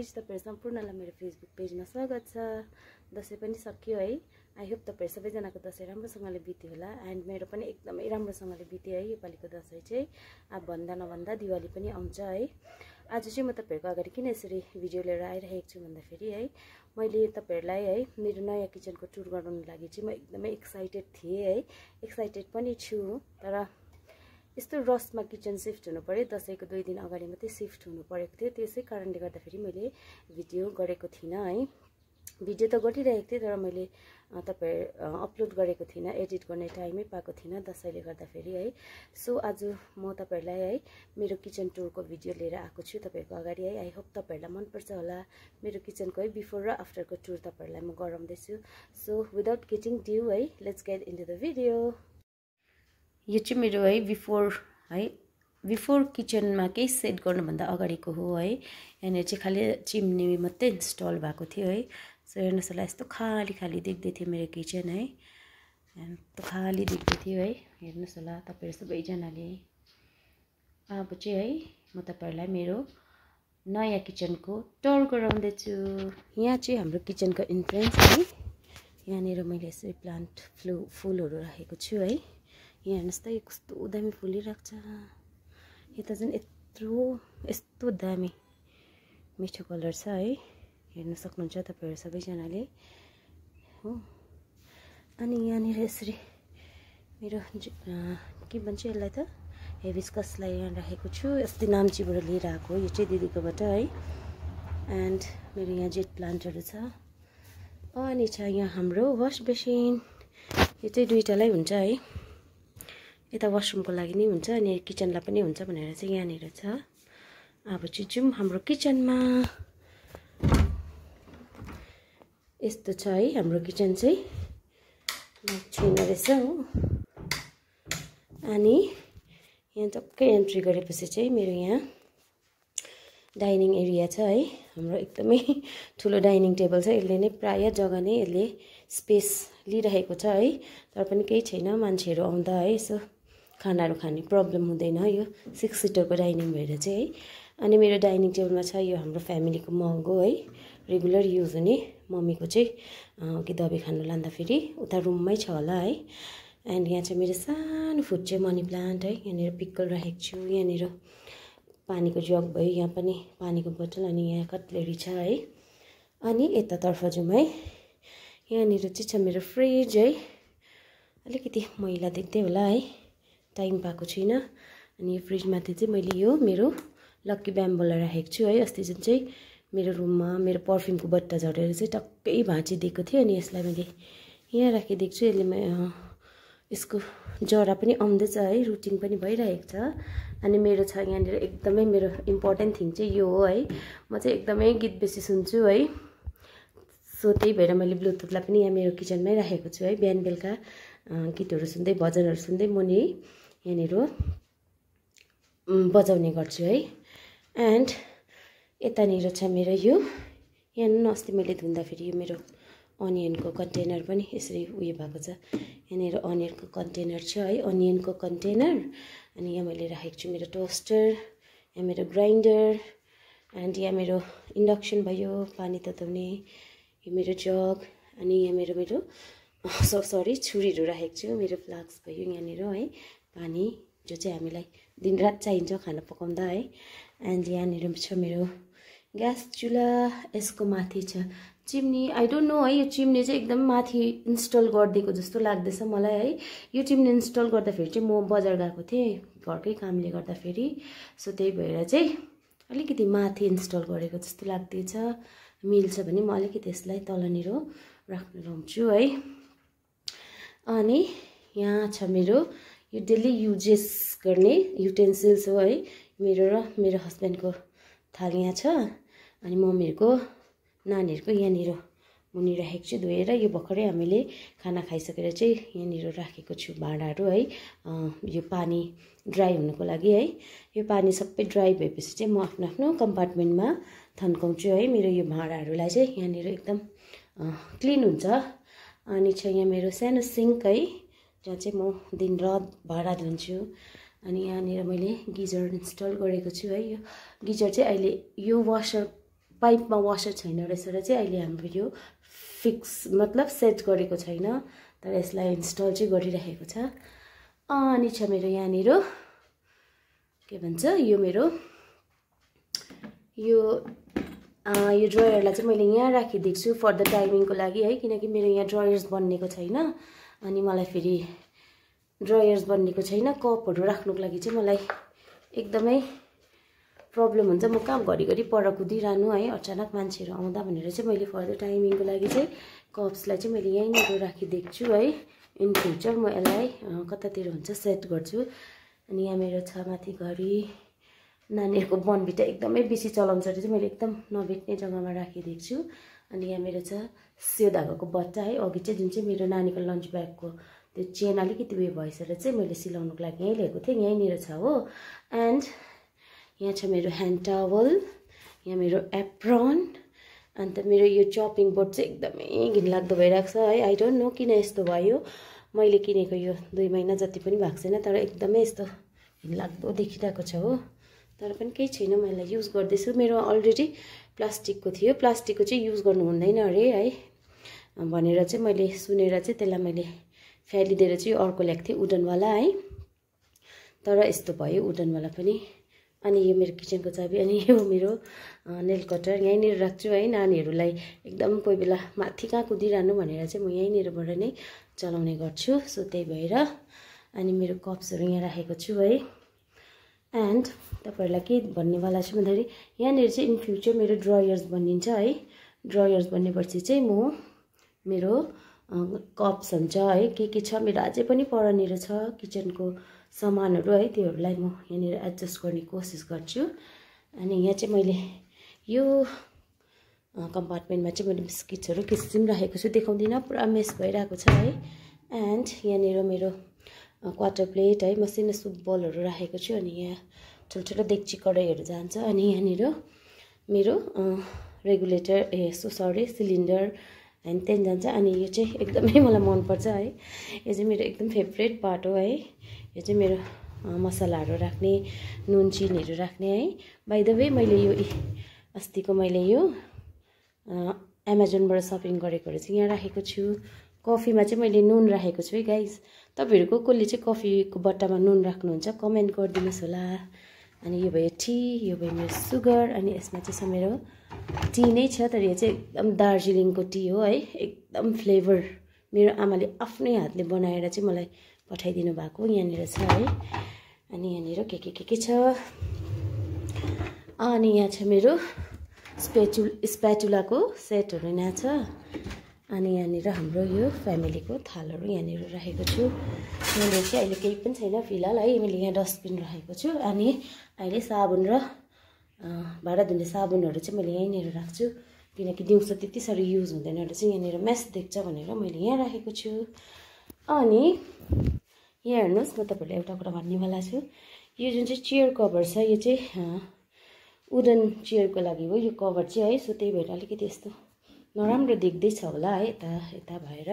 Guys, तपाईहरु सम्पूर्णलाई मेरो Facebook पेजमा स्वागत छ। दसैँ पनि सकियो है। आई होप तपाईहरु सबैजनाको दसैँ राम्रोसँगले बित्यो होला एन्ड मेरो पनि एकदमै राम्रोसँगले बित्यो है। योपालिको दसैँ चाहिँ अब भन्दा नभन्दा दिवाली पनि आउँछ है। आज चाहिँ म तपाईहरुको अगाडि किन यसरी भिडियो लिएर आइरहेको छु भन्दाखेरि है, मैले तपाईहरुलाई है मेरो नयाँ किचनको टुर गराउन लागि चाहिँ म एकदमै एक्साइटेड थिएँ है। एक्साइटेड पनि छु, तर यस्तो रसमा किचन शिफ्ट हुनु पर्यो। दसैँको 2 दिन अगाडि मात्रै शिफ्ट हुनु परेको थियो। त्यसै कारणले गर्दाखेरि मैले भिडियो गरेको थिइनँ है। भिडियो त गरिरहेको थिएँ, तर मैले तपाईहरु अपलोड गरेको थिइनँ, एडिट गर्ने टाइमै पाएको थिइनँ दसैँले गर्दाखेरि है। सो आज म तपाईहरुलाई है मेरो किचन टुरको भिडियो लिएर आएको छु तपाईहरुको अगाडि है। आई होप तपाईहरुलाई मनपर्छ होला मेरो किचनको है बिफोर र आफ्टरको टुर तपाईहरुलाई म गराउँदैछु। सो विदाउट गेटिङ ड्यू है, let's get into the video. यो चाहिँ मेरो है बिफोर किचनमा केही सेट गर्नुभन्दा अगाडिको हो है। यहाँनिर चाहिँ खालि चिम्नी मात्रै इन्स्टल भएको थियो है। सो हेर्नुहोस् होला, यस्तो खाली खाली देख्दै थियो मेरो किचन है। यस्तो खाली देख्दै थियो है। हेर्नुहोस् होला तपाईहरु सबैजनाले। अब चाहिँ है म तपाईहरुलाई मेरो नयाँ किचनको टुर गराउँदैछु। यहाँ चाहिँ हाम्रो किचनको इन्ट्रेन्स है। यहाँनिर मैले यसरी प्लान्ट फुलहरू राखेको छु है। यहाँ हेर्नुहोस् त, यो कस्तो दामी फुलिरहेको छ। यता चाहिँ यस्तो दामी मिठो कलर छ है। हेर्न सक्नुहुन्छ तपाईहरु सबैजनाले हो। अनि यहाँनिर यसरी मेरो के भन्छ यसलाई त, हेबिस्कसलाई यहाँ राखेको छु। अस्ति नाम्चीबाट लिएर आएको, यो चाहिँ दिदीकोबाट है। एन्ड मेरो यहाँ जेट प्लान्टहरू छ। अनि छ यहाँ हाम्रो वास बेसिन। यो चाहिँ दुईटालाई हुन्छ है। यता वासरुमको लागि नै हुन्छ अनि किचनलाई पनि हुन्छ भनेर चाहिँ यहाँनिर छ। अब चाहिँ जाउँ हाम्रो किचनमा। यस्तो छ है हाम्रो किचन चाहिँ, छैन रहेछ हो। अनि यहाँ टक्कै एन्ट्री गरेपछि चाहिँ मेरो यहाँ डाइनिङ एरिया छ है। हाम्रो एकदमै ठुलो डाइनिङ टेबल छ। यसले नै प्राय जग्गा नै यसले स्पेस लिइरहेको छ है। तर पनि केही छैन, मान्छेहरू आउँदा है यसो खानाहरू खाने प्रब्लम हुँदैन यो 6 सिटरको डाइनिङ भएर चाहिँ है। अनि मेरो डाइनिङ टेबलमा छ यो हाम्रो फ्यामिलीको मग हो है, रेगुलर युज हुने। मम्मीको चाहिँ कि दबाई खानु लाँदाखेरि उता रुममै छ होला है। एन्ड यहाँ चाहिँ मेरो सानो फुड चाहिँ मनी प्लान्ट है। यहाँनिर पिक्कल राखेको छु। यहाँनिर पानीको जग भयो, यहाँ पनि पानीको बोतल, अनि यहाँ कटलेरी छ है। अनि यतातर्फ जाउँ है। यहाँनिर चाहिँ छ मेरो फ्रिज है। अलिकति मैला देख्दै होला है, टाइम पाएको छुइनँ। अनि यो फ्रिजमाथि चाहिँ मैले यो मेरो लक्की ब्याम्बोलाई राखेको छु है। अस्ति जुन चाहिँ मेरो रुममा मेरो पर्फ्युमको बट्टा झरेर चाहिँ टक्कै भाँचिदिएको थियो, अनि यसलाई मैले यहाँ राखिदिएको छु। यसले यसको जरा पनि आउँदैछ है, रुटिङ पनि भइरहेको छ। अनि मेरो छ यहाँनिर एकदमै मेरो इम्पोर्टेन्ट थिङ चाहिँ यो हो है। म चाहिँ एकदमै गीत बेसी सुन्छु है। सो त्यही भएर मैले ब्लुटुथलाई पनि यहाँ मेरो किचनमै राखेको छु है। बिहान बेलुका गीतहरू सुन्दै भजनहरू सुन्दै म नि यहाँनिर बजाउने गर्छु है। एन्ड यतानिर छ मेरो यो, यहाँ अस्ति मैले धुँदाखेरि यो मेरो अनियनको कन्टेनर पनि यसरी उयो भएको छ। यहाँनिर अनियनको कन्टेनर छ है, अनियनको कन्टेनर। अनि यहाँ मैले राखेको छु मेरो टोस्टर, यहाँ मेरो ग्राइन्डर, एन्ड यहाँ मेरो इन्डक्सन भयो पानी तताउने, यो मेरो जग, अनि यहाँ मेरो सरी छुरीहरू राखेको छु। मेरो फ्लास्क भयो यहाँनिर है, पानी जो चाहिँ हामीलाई दिनरात चाहिन्छ खाना पकाउँदा है। एन्ड यहाँनिर छ मेरो ग्यास चुल्हा, यसको माथि छ चिम्नी। आई डोन्ट नो है, यो चिम्नी चाहिँ एकदम माथि इन्स्टल गरिदिएको जस्तो लाग्दैछ मलाई है। यो चिम्नी इन्स्टल गर्दाखेरि चाहिँ म बजार गएको थिएँ घरकै कामले गर्दाखेरि। सो त्यही भएर चाहिँ अलिकति माथि इन्स्टल गरेको जस्तो लाग्दैछ। मिल्छ भने म अलिकति यसलाई तलनिर राख्न लाउँछु है। अनि यहाँ छ मेरो यो डेली युजेस गर्ने युटेन्सिल्स हो है। मेरो र मेरो हस्बेन्डको थाल यहाँ छ, अनि मम्मीहरूको नानीहरूको यहाँनिर मुनि राखेको छु धोएर। यो भर्खरै हामीले खाना खाइसकेर चाहिँ यहाँनिर राखेको छु भाँडाहरू है, यो पानी ड्राई हुनुको लागि है। यो पानी सबै ड्राई भएपछि चाहिँ म आफ्नो आफ्नो कम्पार्टमेन्टमा थन्काउँछु है। मेरो यो भाँडाहरूलाई चाहिँ यहाँनिर एकदम क्लिन हुन्छ। अनि छ यहाँ मेरो सानो सिङ्क है, जहाँ चाहिँ म दिनरात भाँडा धुन्छु। अनि यहाँनिर मैले गिजर इन्स्टल गरेको छु है। यो गिजर चाहिँ अहिले यो वासर पाइपमा वासर छैन रहेछ र चाहिँ अहिले हाम्रो यो फिक्स मतलब सेट गरेको छैन, तर यसलाई इन्स्टल चाहिँ गरिरहेको छ। अनि छ मेरो यहाँनिर के भन्छ यो मेरो यो ड्रयरलाई चाहिँ मैले यहाँ राखिदिएको छु फर द टाइमिङको लागि है, किनकि मेरो यहाँ ड्रयर्स बन्नेको छैन। अनि मलाई फेरि ड्रयर्स बन्नेको छैन, कपहरू राख्नुको लागि चाहिँ मलाई एकदमै प्रब्लम हुन्छ। म कहाँ घरिघरि पर कुदिरहनु है, अचानक मान्छेहरू आउँदा भनेर चाहिँ मैले फर द टाइमिङको लागि चाहिँ कप्सलाई चाहिँ मैले यहीँनिर राखिदिएको छु है। इन फ्युचर म यसलाई कतातिर हुन्छ सेट गर्छु। अनि यहाँ मेरो छ माथि घडी, नानीहरूको बर्नभिटा एकदमै बेसी चलाउँछ र चाहिँ मैले एकदम नभेट्ने जग्गामा राखिदिएको छु। अनि यहाँ मेरो छ स्यो धागोको बट्टा है, अघि चाहिँ जुन चाहिँ मेरो नानीको लन्च ब्यागको त्यो चेन अलिकति उयो भएछ र चाहिँ मैले सिलाउनुको लागि यहीँ ल्याएको थिएँ, यहीँनिर छ हो। एन्ड यहाँ छ मेरो ह्यान्ड टावल, यहाँ मेरो एप्रन, अन्त मेरो यो चपिङ बोर्ड चाहिँ एकदमै घिनलाग्दो भइरहेको छ है। आई डोन्ट नो किन यस्तो भयो, मैले किनेको यो 2 महिना जति पनि भएको छैन, तर एकदमै यस्तो घिनलाग्दो देखिरहेको छ हो। तर पनि केही छैन, मैले युज गर्दैछु। मेरो अलरेडी प्लास्टिकको थियो, प्लास्टिकको चाहिँ युज गर्नु हुँदैन अरे है भनेर चाहिँ मैले सुनेर चाहिँ त्यसलाई मैले फ्यालिदिएर चाहिँ अर्को ल्याएको थिएँ वुडनवाला है, तर यस्तो भयो वुडनवाला पनि। अनि यो मेरो किचनको चाबी, अनि यो मेरो नेल कटर यहीँनिर राख्छु है। नानीहरूलाई एकदम कोही बेला माथि कहाँ कुदिरहनु भनेर चाहिँ म यहीँनिरबाट नै चलाउने गर्छु, सो त्यही भएर। अनि मेरो कप्सहरू यहाँ राखेको छु है। एन्ड तपाईँहरूलाई के भन्नेवाला छु भन्दाखेरि यहाँनिर चाहिँ इन फ्युचर मेरो ड्रयर्स बनिन्छ है। ड्रयर्स बन्नेपछि चाहिँ म मेरो कप्स हुन्छ है, के छ मेरो अझै पनि परनिर छ किचनको सामानहरू है, त्योहरूलाई म यहाँनिर एडजस्ट गर्ने कोसिस गर्छु। अनि यहाँ चाहिँ मैले यो कम्पार्टमेन्टमा चाहिँ मैले बिस्किट्सहरू किसिम राखेको छु, देखाउँदिनँ, पुरा मेस भइरहेको छ है। एन्ड यहाँनिर मेरो क्वार्टर प्लेट है, मसिनो सुप बलहरू राखेको छु। अनि यहाँ ठुल्ठुलो डेक्ची कराईहरू जान्छ। अनि यहाँनिर मेरो रेगुलेटर सिलिन्डर एन्ड त्यहाँ जान्छ। अनि यो चाहिँ एकदमै मलाई मनपर्छ है, यो चाहिँ मेरो एकदम फेभरेट पार्ट हो है। यो चाहिँ मेरो मसलाहरू राख्ने, नुन चिनीहरू राख्ने है। बाइ द वे मैले यो अस्तिको मैले यो एमाजोनबाट सपिङ गरेकोहरू चाहिँ यहाँ राखेको छु। कफीमा चाहिँ मैले नुन राखेको छु है गाइज, तपाईँहरूको कसले चाहिँ कफीको बट्टामा नुन राख्नुहुन्छ कमेन्ट गरिदिनुहोस् होला। अनि यो भयो टी, यो भयो मेरो सुगर, अनि यसमा चाहिँ छ मेरो टी नै छ, तर यो चाहिँ एकदम दार्जिलिङको टी हो है, एकदम फ्लेभर मेरो आमाले आफ्नै हातले बनाएर चाहिँ मलाई पठाइदिनु भएको यहाँनिर छ है। अनि यहाँनिर के छ। अनि यहाँ छ मेरो स्प्याटुलाको सेटहरू यहाँ छ। अनि यहाँनिर हाम्रो यो फ्यामिलीको थालहरू यहाँनिर राखेको छु। यहाँनिर चाहिँ अहिले केही पनि छैन फिलहाल है, मैले यहाँ डस्टबिन राखेको छु। अनि अहिले साबुन र भाँडा धुने साबुनहरू चाहिँ मैले यहीँनिर राख्छु, किनकि दिउँसो त्यति साह्रो युज हुँदैन र चाहिँ यहाँनिर मेस देख्छ भनेर मैले यहाँ राखेको छु। अनि यहाँ हेर्नुहोस्, म तपाईँहरूलाई एउटा कुरा भन्नेवाला छु। यो जुन चाहिँ चेयर कभर छ, यो चाहिँ वुडन चेयरको लागि हो यो कभर चाहिँ है। सो त्यही भएर अलिकति यस्तो नराम्रो देख्दैछ होला है यता भएर,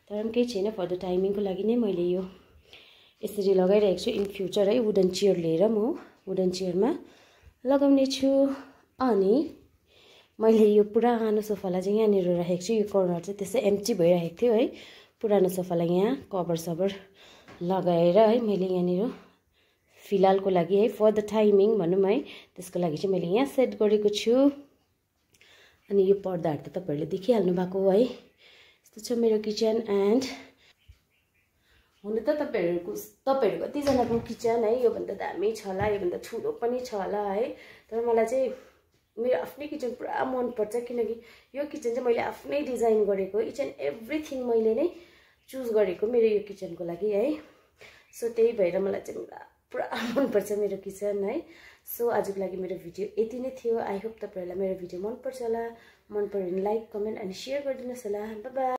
तर पनि केही छैन, फर द टाइमिङको लागि नै मैले यो यसरी लगाइरहेको छु। इन फ्युचर है वुडन चेयर लिएर म वुडन चेयरमा लगाउने छु। अनि मैले यो पुरानो सोफालाई चाहिँ यहाँनिर राखेको छु, यो कर्नर चाहिँ त्यसै एम्प्टी भइरहेको थियो है। पुरानो सोफालाई यहाँ कभर सबर लगाएर है मैले यहाँनिर फिलहालको लागि है, फर द टाइमिङ भनौँ है, त्यसको लागि चाहिँ मैले यहाँ सेट गरेको छु। अनि यो पर्दाहरू त तपाईँहरूले देखिहाल्नु भएको हो है। यस्तो छ मेरो किचन। एन्ड हुन त तपाईँहरू कतिजनाको किचन है योभन्दा दामी छ होला, योभन्दा ठुलो पनि छ होला है, तर मलाई चाहिँ मेरो आफ्नै किचन पुरा मनपर्छ, किनकि यो किचन चाहिँ मैले आफ्नै डिजाइन गरेको, इच एन्ड एभ्रिथिङ मैले नै चुज गरेको मेरो यो किचनको लागि है। सो त्यही भएर मलाई चाहिँ पुरा मनपर्छ मेरो किचन है। सो आजको लागि मेरो भिडियो यति नै थियो। आई होप तपाईँहरूलाई मेरो भिडियो मनपर्छ होला, मन पऱ्यो भने लाइक कमेन्ट अनि सेयर गरिदिनुहोस् होला। Bye bye.